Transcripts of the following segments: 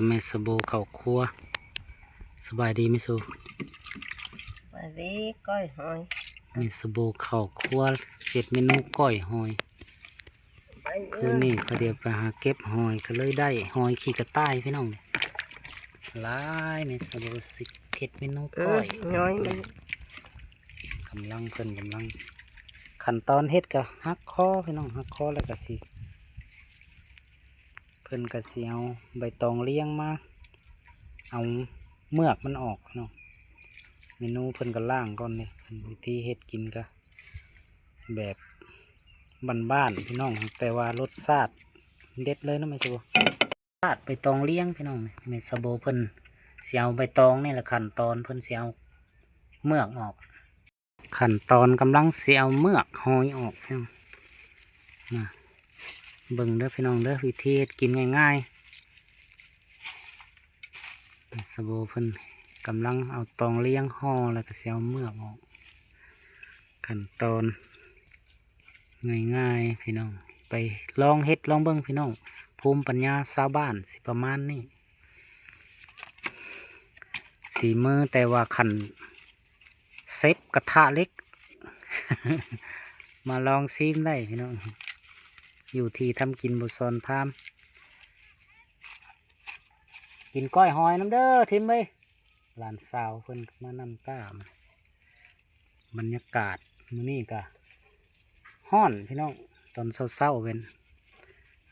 เมสโบเข่าครัวสบายดีไหมสูสวัสดีก้อยหอยเมสโบเข่าครัวเสร็จเมนูก้อยหอยไปเอ คืน อ นี้พอเดียวไปหาเก็บหอยก็เลยได้หอยขี้กระต่ายพี่น้องหลายเมสโบสิเก็ดเมนูก้อย น้อยมัน กำลังขั้นตอนเฮ็ดก็หักคอพี่น้องหักคอแล้วก็สิเพิ่นก็สิเอาใบตองเลี้ยงมาเอาเมือกมันออกพี่น้องเมนูเพิ่นก็ล่างก่อนเลยวิธีเฮ็ดกินก็แบบบ้านๆพี่น้องแต่ว่ารสชาติเด็ดเลยนะไม่ใช่บ่ชาติใบตองเลี้ยงพี่น้องไม่สโบเพิ่นเสียวใบตองนี่แหละขั้นตอนเพิ่นเสียวเมือกออกขั้นตอนกำลังเสียวเมือกหอยออกพี่น้องนะเบิ่งเด้อพี่น้องเด้อวิธีกินง่ายๆสโบเพิ่นกำลังเอาตองเลี้ยงห่อแล้วก็เสียวเมือกออกขั้นตอนง่ายๆพี่น้องไปลองเฮ็ดลองเบิ่งพี่น้องภูมิปัญญาชาวบ้านสิประมาณนี้สีมือแต่ว่าขันเซฟกระทะเล็ก มาลองซีมได้พี่น้องอยู่ที่ทำกินบุษรพามกินก้อยหอยน้ำเด้อทิมไปหลานสาวเพิ่นมานำต้ามาบรรยากาศมื้อนี้ก็ฮ้อนพี่น้องตอนเศร้าๆเป็น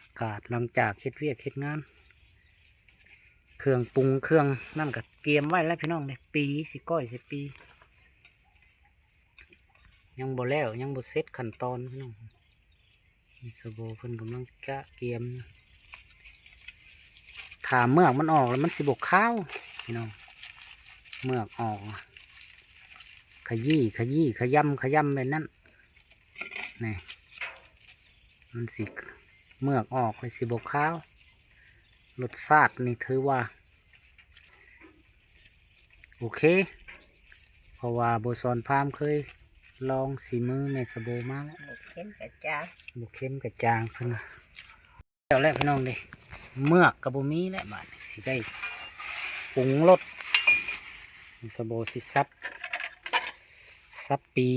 อากาศหลังจากเฮ็ดเวียกเฮ็ดงานเครื่องปรุงเครื่องนั่นก็เตรียมไว้แล้วพี่น้องเลยปีสิก้อยสิปียังบ่แล้วยังบ่เสร็จขั้นตอนพี่น้องมีสโบเพิ่นกำลังกะเตรียมถามเมือกมันออกแล้วมันสิบกข้าวพี่น้องเมือกออกขยี้ขยำแบบนั้นนี่มันสิเมือกออกเลยสิบกข้าวรสชาตินี่ถือว่าโอเคเพราะว่าโบซอนพามเคยลองสีมือแม่สโบมาแล้ว เข้มกระจา บุเข้มกระจางเพิ่นน่ะแล้วแหละพี่น้องเด้เมือกกับบุมีและบาดนี้สิได้ปรุงรสสโบสิซับปี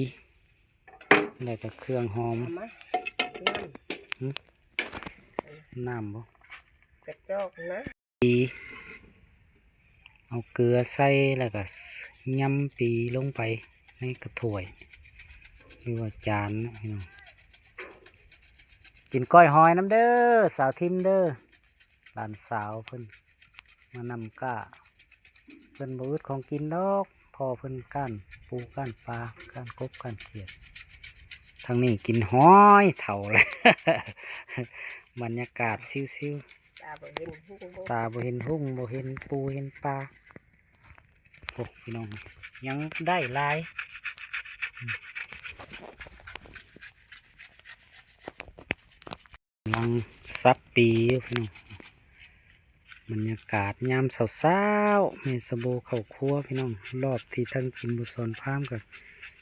แล้วก็เครื่องหอม เอามาน้ น้ำบ่ ำกระจอกนะ ปีเอาเกลือใส่แล้วก็ยำปีลงไปในกระถ้วยหรือว่าจานนะพี่น้องกินก้อยหอยน้ำเด้อสาวทิมเด้อหลานสาวเพิ่นมานำก้าเพิ่นบ่อึดของกินดอกพอเพิ่นก้านปูก้านปลาก้านกบก้านเขียดทางนี้กินหอยเถ่าเลย บรรยากาศซิว ตาบ่เห็นหูบ่ ๆตาบ่เห็นหุ่งบ่เห็นปูเห็นปลาโอ้พี่น้องยังได้หลายกำลังซับปีอยู่พี่น้องบรรยากาศยามเช้าๆเมสโบเข้าครัวพี่น้องรอบที่ทั้งกินบุษรพามกับ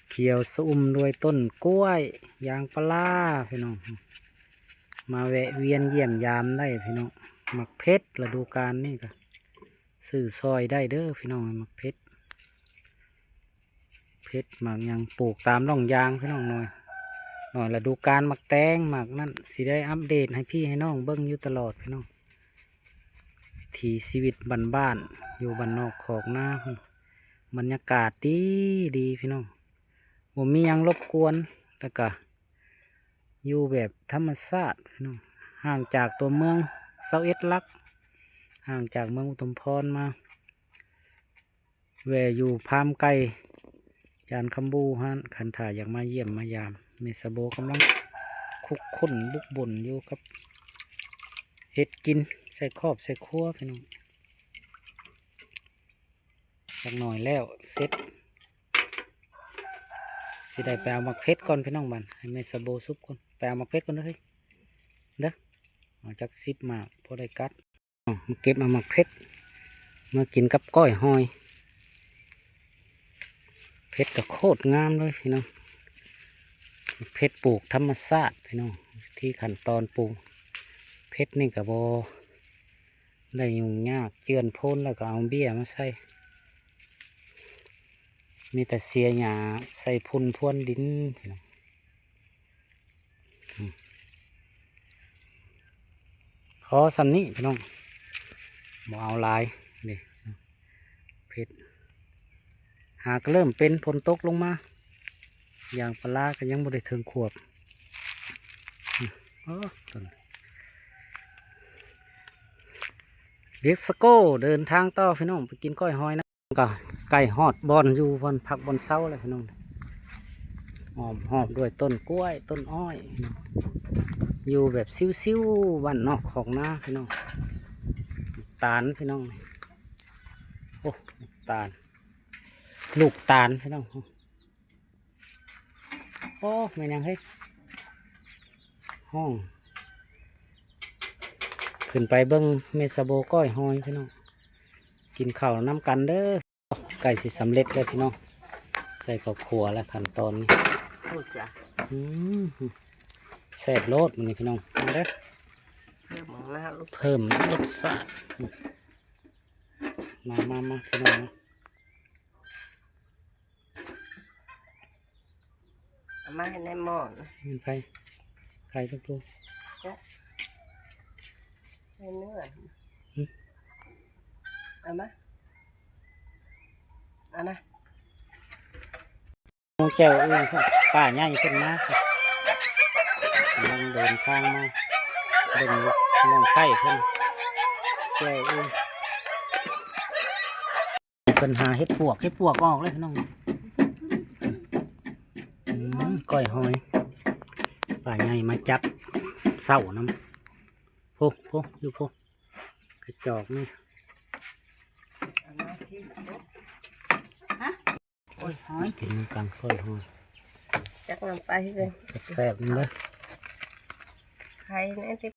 เขียวสุ่มด้วยต้นกล้วยยางปลาพี่น้องมาแวะเวียนเยี่ยมยามได้พี่น้องหมักเพชรฤดูกาลนี่ก็ซื้อซอยได้เด้อพี่น้องหมักเพชรหมักยังปลูกตามร่องยางพี่น้องหน่อยฤดูกาลหมักแตงหมักนั่นสิได้อัปเดตให้พี่ให้น้องเบิ้งอยู่ตลอดพี่น้องที่ชีวิตบ้านๆอยู่บ้านนอกขอกหน้าบรรยากาศดีพี่น้องผมมียังรบกวนแต่ก็อยู่แบบธรรมชาติพี่น้องห่างจากตัวเมือง21 ลักห่างจากเมืองอุทุมพรมาแวะอยู่พามไกลจานคำบูฮะคันถ่ายอยากมาเยี่ยมมายามเมสโบกำลังคุกคุนบุกบุนอยู่กับเห็ดกินใส่ครอบใส่ครัวพี่น้องสักหน่อยแล้วเสร็จสิได้ไปเอามักเพชรก่อนพี่น้องบันให้เมสโบซุปก่อนไปเอามักเพชรก่อนเลยเด้อเอาจาก10 มาพอได้กัดมาเก็บเอามักเพชรมากินกับก้อยหอยเพชรก็โคตรงามเลยพี่น้องเพชรปลูกธรรมชาติพี่น้องที่ขั้นตอนปลูกเพชรนี่กับบ ได้ยุ่งยากเจือนพ่นแล้วก็เอาเบี้ยมาใส่มีแต่เสียหญ้าใส่พุ่นพรวนดินพี่น้องขอสำนี้พี่น้องบ่เอาหลายนี่เพชรหากเริ่มเป็นฝนตกลงมาอย่างปลาก็ยังบ่ได้ถึงขวบต้นเด็กสโก้เดินทางต่อพี่น้องไปกินก้อยหอยนะก็ไก่ฮอดบอนอยู่บอนผักบอนเศร้าเลยพี่น้องหอมด้วยต้นกล้วยต้นอ้อยพี่น้องอยู่แบบซิวๆบ้านนอกของนาพี่น้องตาลพี่น้องโอ้ตาลลูกตาลพี่น้องโอ้ไม่ยังเฮ้ยห้องขึ้นไปเบิ้งเมซาโบก้อยหอยพี่น้องกินข้าวน้ำกันเด้อไก่สิสำเร็จเลยพี่น้องใส่ข้าวขัวและขั้นตอนนี้ พูดจ้ะ แซ่บโลดมันนี่พี่น้องมาเด้อ เรื่องของหน้าลูก เพิ่มรสชาติมาพี่น้องนะ เอามาให้ในหม้อนะ มันไปไข่ทุกตัว ในเนื้อเอามาเอามา น้องแก้วอุ้ยครับป้าใหญ่ขึ้นมาครับกำลังเดินทางมาเดินน้องไข่ขึ้นแก้วอุ้ยเป็นหาเห็ดปวกออกเลยพี่น้องก้อยหอยป้าใหญ่มาจับเสาน้ำโพอยู่โพกระจอกนี่ เอามาที่ลูก โอ้ยหอยกินกันก้อยหอย จักน้ำไปเลย แซ่บๆนี่เลย ไข่เนี่ยที่